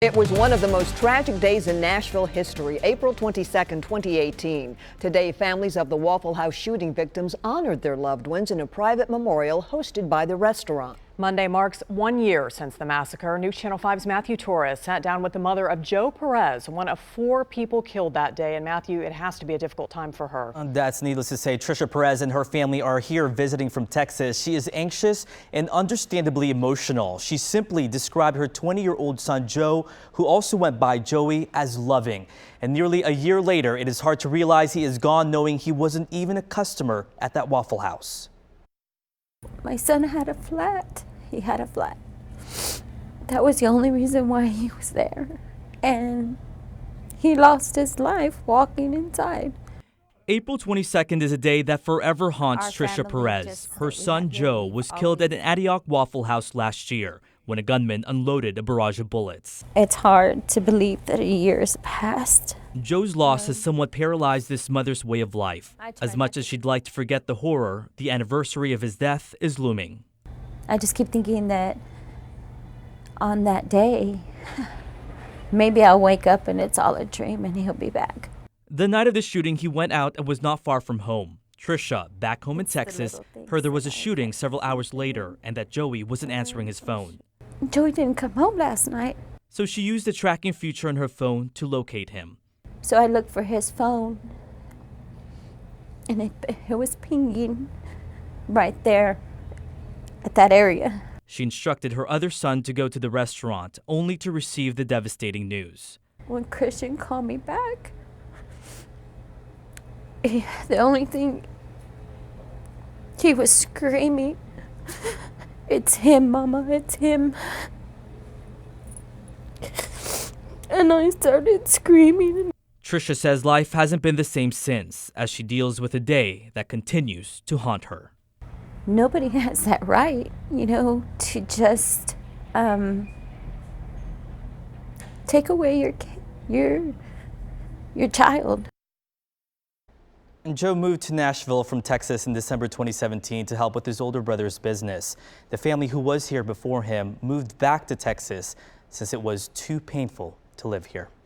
It was one of the most tragic days in Nashville history, April 22nd, 2018. Today, families of the Waffle House shooting victims honored their loved ones in a private memorial hosted by the restaurant. Monday marks 1 year since the massacre. News Channel 5's Matthew Torres sat down with the mother of Joe Perez, one of 4 people killed that day. And Matthew, it has to be a difficult time for her. That's needless to say. Trisha Perez and her family are here visiting from Texas. She is anxious and understandably emotional. She simply described her 20-year-old son, Joe, who also went by Joey, as loving. And nearly a year later, it is hard to realize he is gone, knowing he wasn't even a customer at that Waffle House. My son had a flat. He had a flat. That was the only reason why he was there. And he lost his life walking inside. April 22nd is a day that forever haunts Trisha Perez. Her son Joe was killed at an Antioch Waffle House last year when a gunman unloaded a barrage of bullets. It's hard to believe that a year has passed. Joe's loss has somewhat paralyzed this mother's way of life. As much as she'd like to forget the horror, the anniversary of his death is looming. I just keep thinking that on that day, maybe I'll wake up and it's all a dream and he'll be back. The night of the shooting, he went out and was not far from home. Trisha, back home in Texas, heard there was a shooting several hours later and that Joey wasn't answering his phone. Joey didn't come home last night. So she used the tracking feature on her phone to locate him. So I looked for his phone and it was pinging right there at that area. She instructed her other son to go to the restaurant, only to receive the devastating news. When Christian called me back, the only thing he was screaming, "It's him, Mama, it's him." And I started screaming. Trisha says life hasn't been the same since, as she deals with a day that continues to haunt her. Nobody has that right, to just take away your child. And Joe moved to Nashville from Texas in December 2017 to help with his older brother's business. The family who was here before him moved back to Texas since it was too painful to live here.